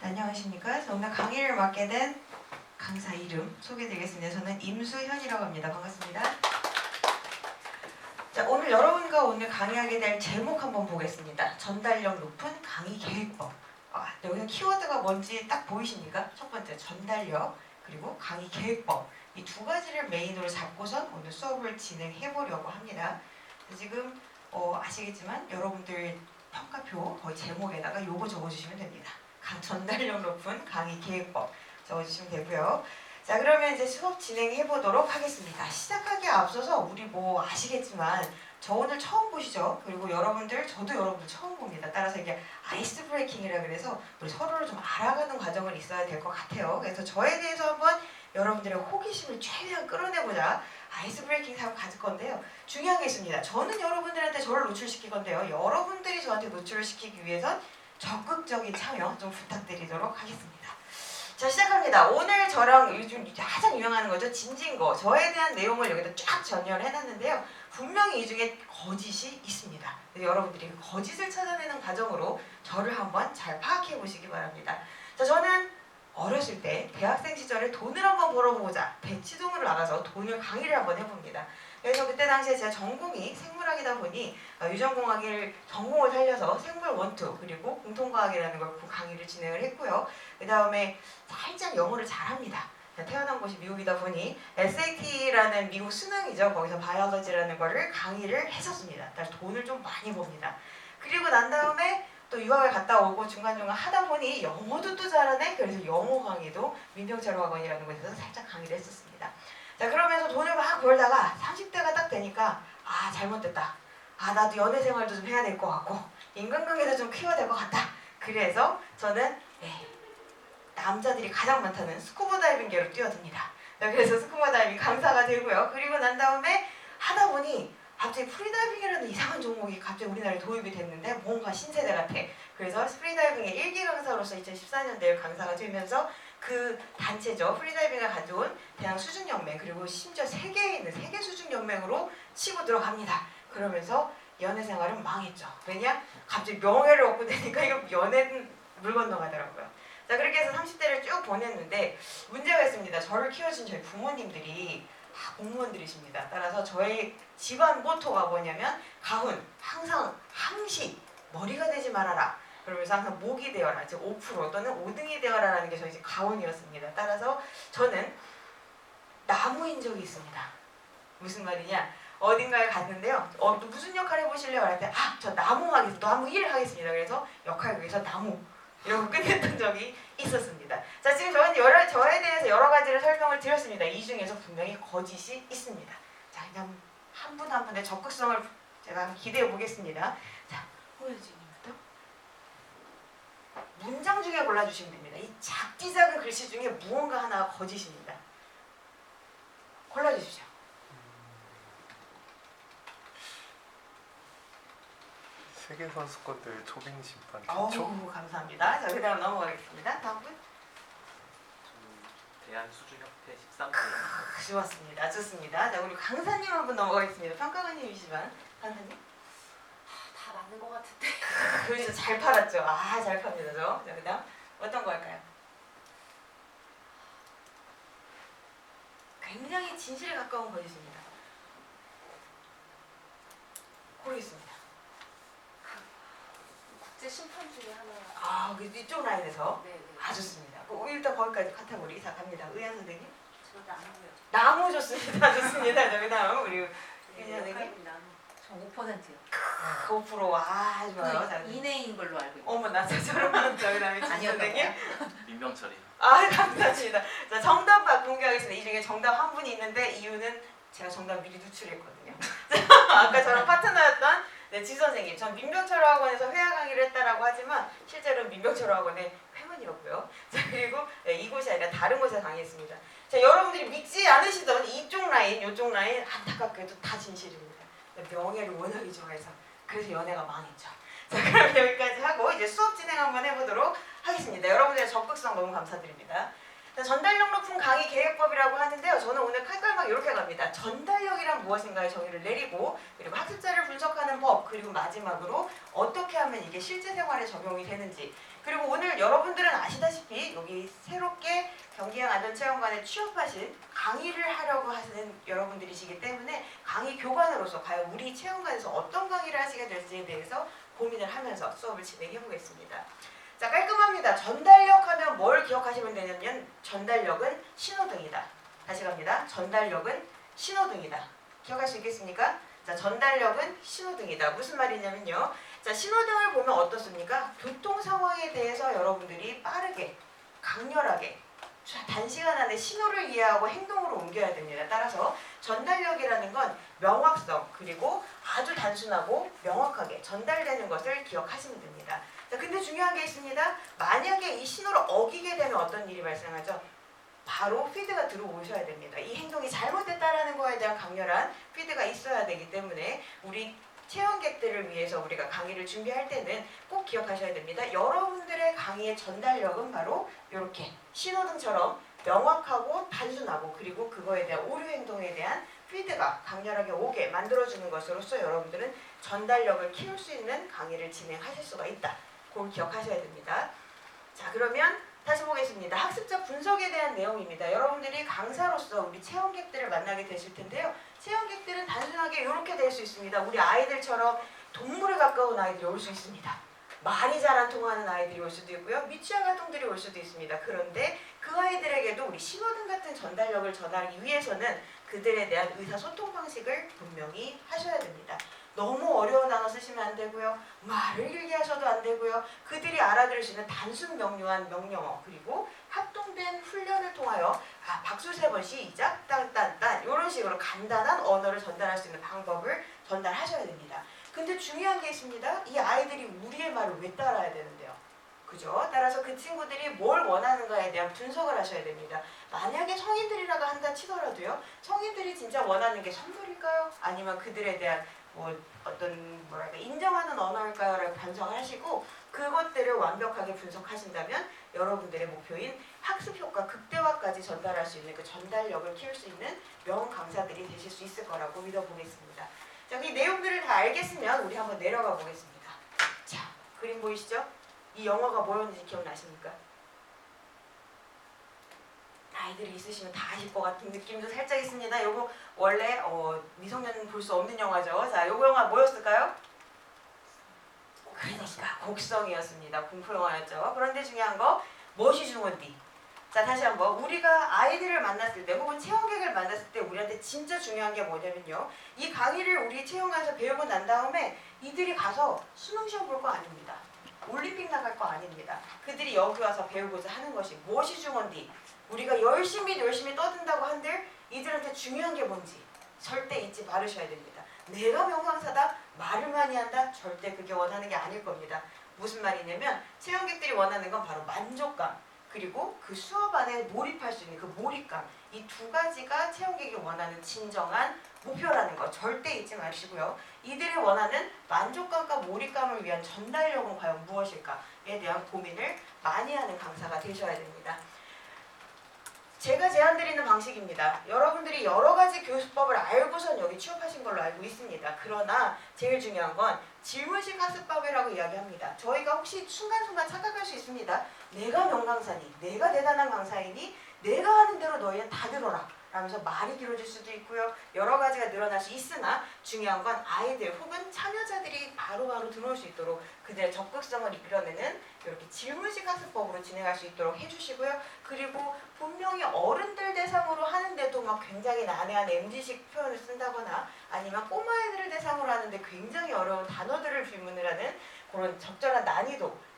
안녕하십니까. 오늘 강의를 맡게 된 강사 이름 소개드리겠습니다. 저는 임수현이라고 합니다. 반갑습니다. 자, 오늘 강의하게 될 제목 한번 보겠습니다. 전달력 높은 강의 계획법. 여기서 키워드가 뭔지 딱 보이십니까? 첫 번째 전달력, 그리고 강의 계획법. 이 두 가지를 메인으로 잡고선 오늘 수업을 진행해 보려고 합니다. 지금 아시겠지만 여러분들 평가표 거의 제목에다가 요거 적어주시면 됩니다. 전달력 높은 강의 계획법 적어주시면 되고요. 자, 그러면 이제 수업 진행해 보도록 하겠습니다. 시작하기에 앞서서 우리 아시겠지만 저 오늘 처음 보시죠? 그리고 저도 여러분들 처음 봅니다. 따라서 이게 아이스 브레이킹이라 그래서 우리 서로를 좀 알아가는 과정은 있어야 될 것 같아요. 그래서 저에 대해서 한번 여러분들의 호기심을 최대한 끌어내보자 아이스 브레이킹 사업 가질 건데요. 중요한 게 있습니다. 저는 여러분들한테 저를 노출시킬 건데요. 여러분들이 저한테 노출을 시키기 위해선 적극적인 참여 좀 부탁드리도록 하겠습니다. 자, 시작합니다. 오늘 저랑 요즘 가장 유행하는 거죠. 진진거. 저에 대한 내용을 여기다 쫙 전열을 해놨는데요. 분명히 이 중에 거짓이 있습니다. 여러분들이 그 거짓을 찾아내는 과정으로 저를 한번 잘 파악해 보시기 바랍니다. 자, 저는 어렸을 때 대학생 시절에 돈을 한번 벌어보고자 대치동으로 나가서 돈을 강의를 한번 해봅니다. 그래서 그때 당시에 제 전공이 생물학이다 보니 유전공학을 전공을 살려서 생물 원투 그리고 공통과학이라는 걸 강의를 진행을 했고요. 그 다음에 살짝 영어를 잘합니다. 태어난 곳이 미국이다 보니 SAT라는 미국 수능이죠. 거기서 바이올로지라는 거를 강의를 했었습니다. 따라서 돈을 좀 많이 법니다. 그리고 난 다음에 또 유학을 갔다 오고 중간중간 하다 보니 영어도 또 잘하네. 그래서 영어 강의도 민병철학원이라는 곳에서 살짝 강의를 했었습니다. 자, 그러면서 돈을 막 벌다가 30대가 딱 되니까 잘못됐다. 나도 연애 생활도 좀 해야 될 것 같고 인간관계도 좀 키워야 될 것 같다. 그래서 저는 남자들이 가장 많다는 스쿠버 다이빙계로 뛰어듭니다. 그래서 스쿠버 다이빙 강사가 되고요. 그리고 난 다음에 하다 보니 갑자기 프리다이빙이라는 이상한 종목이 갑자기 우리나라에 도입이 됐는데 뭔가 신세대 같아. 그래서 프리다이빙의 1기 강사로서 2014년도에 강사가 되면서 그 단체죠. 프리다이빙을 가져온 대한수중연맹 그리고 심지어 세계에 있는 세계수중연맹으로 치고 들어갑니다. 그러면서 연애 생활은 망했죠. 왜냐? 갑자기 명예를 얻고 되니까 이거 연애는 물 건너가더라고요. 자, 그렇게 해서 30대를 쭉 보냈는데 문제가 있습니다. 저를 키워준 저희 부모님들이 공무원들이십니다. 따라서 저희 집안 모토가 뭐냐면 가훈, 항시 머리가 되지 말아라. 그러면서 항상 목이 되어라, 즉 5% 또는 5등이 되어라라는 게 저희 집 가훈이었습니다. 따라서 저는 나무인 적이 있습니다. 무슨 말이냐? 어딘가에 갔는데요. 무슨 역할 해보실래요? 그랬더니 저 나무 일을 하겠습니다. 그래서 역할극에서 나무 이러고 끝냈던 적이 있었습니다. 자, 지금 저는 저에 대해서 여러 가지를 설명을 드렸습니다. 이 중에서 분명히 거짓이 있습니다. 자, 그냥 한 분 한 분의 적극성을 제가 기대해 보겠습니다. 자, 호연진님부터 문장 중에 골라주시면 됩니다. 이 작디 작은 글씨 중에 무언가 하나가 거짓입니다. 골라주십시오. 세계 선수권들 초빙 심판 초? 감사합니다. 자, 그다음 넘어가겠습니다. 다음 분. 대한수중협회 13대. 좋았습니다. 좋습니다. 자, 우리 강사님 한 분 넘어가겠습니다. 평가관님이시지만 강사님. 다 맞는 것 같은데. 그래서 잘 팔았죠. 잘 팝니다. 저. 자, 그다음 어떤 거 할까요? 굉장히 진실에 가까운 거짓입니다. 고르겠습니다. 국제 심판 중에 하나. 이쪽 라인에서. 네. 좋습니다. 일단 거기까지 카테고리 갑니다. 의한 선생님. 저 나무요. 나무 좋습니다. 좋습니다. 자, 그다음 우리 의한 선생님. 나무. 저 5%요. 5%. 좋아요. 자, 이내인 걸로 알고 있어요. 어머, 나 저처럼. 자, 그다음에 진 선생님. 민병철이. 감사합니다. 자, 정답 공개하겠습니다. 이 중에 정답 한 분이 있는데 이유는 제가 정답 미리 누출했거든요. 아까 저랑 파트너였던 지 선생님. 전 민병철학원에서 회화 강의를 했다라고 하지만 실제로는 민병철학원의 회원이었고요. 자, 그리고 이곳이 아니라 다른 곳에 강의했습니다. 자, 여러분들이 믿지 않으시던 이쪽 라인, 이쪽 라인 안타깝게도 다 진실입니다. 명예를 워낙에 좋아해서 그래서 연애가 망했죠. 자, 그럼 여기까지 하고 이제 수업 진행 한번 해보도록 하겠습니다. 여러분들의 적극성 너무 감사드립니다. 전달력 높은 강의 계획법이라고 하는데요. 저는 오늘 칼칼막 이렇게 갑니다. 전달력이란 무엇인가의 정의를 내리고 그리고 학습자를 분석하는 법 그리고 마지막으로 어떻게 하면 이게 실제 생활에 적용이 되는지 그리고 오늘 여러분들은 아시다시피 여기 새롭게 경기장안전체험관에 취업하신 강의를 하려고 하시는 여러분들이시기 때문에 강의 교관으로서 과연 우리 체험관에서 어떤 강의를 하시게 될지에 대해서 고민을 하면서 수업을 진행해 보겠습니다. 자, 깔끔합니다. 전달력 하면 뭘 기억하시면 되냐면 전달력은 신호등이다. 다시 갑니다. 전달력은 신호등이다. 기억할 수 있겠습니까? 자, 전달력은 신호등이다. 무슨 말이냐면요. 자, 신호등을 보면 어떻습니까? 교통 상황에 대해서 여러분들이 빠르게, 강렬하게, 단시간 안에 신호를 이해하고 행동으로 옮겨야 됩니다. 따라서 전달력이라는 건 명확성, 그리고 아주 단순하고 명확하게 전달되는 것을 기억하시면 됩니다. 자, 근데 중요한 게 있습니다. 만약에 이 신호를 어기게 되면 어떤 일이 발생하죠? 바로 피드가 들어오셔야 됩니다. 이 행동이 잘못됐다라는 거에 대한 강렬한 피드가 있어야 되기 때문에 우리 체험객들을 위해서 우리가 강의를 준비할 때는 꼭 기억하셔야 됩니다. 여러분들의 강의의 전달력은 바로 이렇게 신호등처럼 명확하고 단순하고 그리고 그거에 대한 오류 행동에 대한 피드가 강렬하게 오게 만들어주는 것으로서 여러분들은 전달력을 키울 수 있는 강의를 진행하실 수가 있다. 그걸 기억하셔야 됩니다. 자, 그러면 다시 보겠습니다. 학습자 분석에 대한 내용입니다. 여러분들이 강사로서 우리 체험객들을 만나게 되실 텐데요. 체험객들은 단순하게 이렇게 될 수 있습니다. 우리 아이들처럼 동물에 가까운 아이들이 올 수 있습니다. 말이 잘 안 통하는 아이들이 올 수도 있고요. 미취학 아동들이 올 수도 있습니다. 그런데 그 아이들에게도 우리 신호등 같은 전달력을 전하기 위해서는 그들에 대한 의사소통 방식을 분명히 하셔야 됩니다. 너무 어려운 단어 쓰시면 안 되고요. 말을 길게 하셔도 안 되고요. 그들이 알아들을 수 있는 단순 명료한 명령어 그리고 합동된 훈련을 통하여 박수 3번 시작 딴딴딴 이런 식으로 간단한 언어를 전달할 수 있는 방법을 전달하셔야 됩니다. 근데 중요한 게 있습니다. 이 아이들이 우리의 말을 왜 따라야 되는데요? 그죠? 따라서 그 친구들이 뭘 원하는가에 대한 분석을 하셔야 됩니다. 만약에 성인들이라고 한다 치더라도요. 성인들이 진짜 원하는 게 선물일까요? 아니면 그들에 대한 인정하는 언어일까요? 라고 분석을 하시고 그것들을 완벽하게 분석하신다면 여러분들의 목표인 학습 효과 극대화까지 전달할 수 있는 그 전달력을 키울 수 있는 명 강사들이 되실 수 있을 거라고 믿어보겠습니다. 자, 이 내용들을 다 알겠으면 우리 한번 내려가 보겠습니다. 자, 그림 보이시죠? 이 영화가 뭐였는지 기억나십니까? 아이들이 있으시면 다 아실 것 같은 느낌도 살짝 있습니다. 요거 원래 미성년은 볼 수 없는 영화죠. 자, 요거 영화 뭐였을까요? 그러니까 곡성이었습니다. 공포 영화였죠. 그런데 중요한 거 무엇이 중요한디? 자, 다시 한번 우리가 아이들을 만났을 때 혹은 체험객을 만났을 때 우리한테 진짜 중요한 게 뭐냐면요. 이 강의를 우리 체험관에서 배우고 난 다음에 이들이 가서 수능 시험 볼 거 아닙니다. 올림픽 나갈 거 아닙니다. 그들이 여기 와서 배우고자 하는 것이 무엇이 중요한디? 우리가 열심히 떠든다고 한들 이들한테 중요한 게 뭔지 절대 잊지 말으셔야 됩니다. 내가 명강사다, 말을 많이 한다, 절대 그게 원하는 게 아닐 겁니다. 무슨 말이냐면 체험객들이 원하는 건 바로 만족감 그리고 그 수업 안에 몰입할 수 있는 그 몰입감 이 두 가지가 체험객이 원하는 진정한 목표라는 거 절대 잊지 마시고요. 이들이 원하는 만족감과 몰입감을 위한 전달력은 과연 무엇일까에 대한 고민을 많이 하는 강사가 되셔야 됩니다. 제가 제안드리는 방식입니다. 여러분들이 여러 가지 교수법을 알고선 여기 취업하신 걸로 알고 있습니다. 그러나 제일 중요한 건 질문식 학습법이라고 이야기합니다. 저희가 혹시 순간순간 착각할 수 있습니다. 내가 명강사니, 내가 대단한 강사이니 내가 하는 대로 너희는 다 들어라 라면서 말이 길어질 수도 있고요. 여러 가지가 늘어날 수 있으나 중요한 건 아이들 혹은 참여자들이 바로바로 들어올 수 있도록 그들의 적극성을 이끌어내는 이렇게 질문식 학습법으로 진행할 수 있도록 해주시고요. 그리고 분명히 어른들 대상으로 하는데도 막 굉장히 난해한 MZ식 표현을 쓴다거나 아니면 꼬마애들을 대상으로 하는데 굉장히 어려운 단어들을 질문을 하는 그런 적절한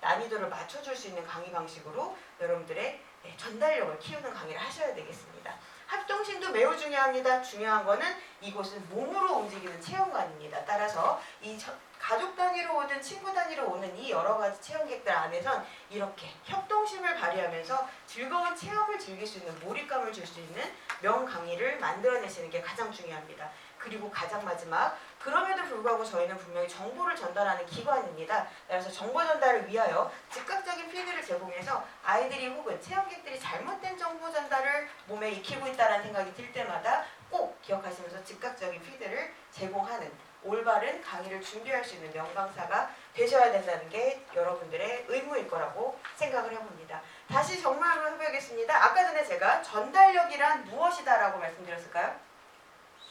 난이도를 맞춰줄 수 있는 강의 방식으로 여러분들의 전달력을 키우는 강의를 하셔야 되겠습니다. 합동심도 매우 중요합니다. 중요한 거는 이곳은 몸으로 움직이는 체험관입니다. 따라서 이 가족 단위로 오든 친구 단위로 오는 이 여러 가지 체험객들 안에선 이렇게 협동심을 발휘하면서 즐거운 체험을 즐길 수 있는 몰입감을 줄 수 있는 명 강의를 만들어내시는 게 가장 중요합니다. 그리고 가장 마지막 그럼에도 불구하고 저희는 분명히 정보를 전달하는 기관입니다. 그래서 정보 전달을 위하여 즉각적인 피드를 제공해서 아이들이 혹은 체험객들이 잘못된 정보 전달을 몸에 익히고 있다는 생각이 들 때마다 꼭 기억하시면서 즉각적인 피드를 제공하는 올바른 강의를 준비할 수 있는 명강사가 되셔야 된다는 게 여러분들의 의무일 거라고 생각을 해봅니다. 다시 다시 정말로 해보겠습니다. 아까 전에 제가 전달력이란 무엇이다라고 말씀드렸을까요?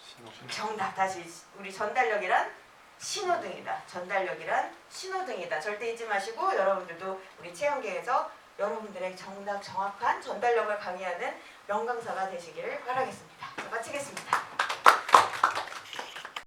신호. 정답. 다시 우리 전달력이란 신호등이다. 전달력이란 신호등이다. 절대 잊지 마시고 여러분들도 우리 체험계에서 여러분들의 정답 정확한 전달력을 강의하는 명강사가 되시기를 바라겠습니다. 자, 마치겠습니다.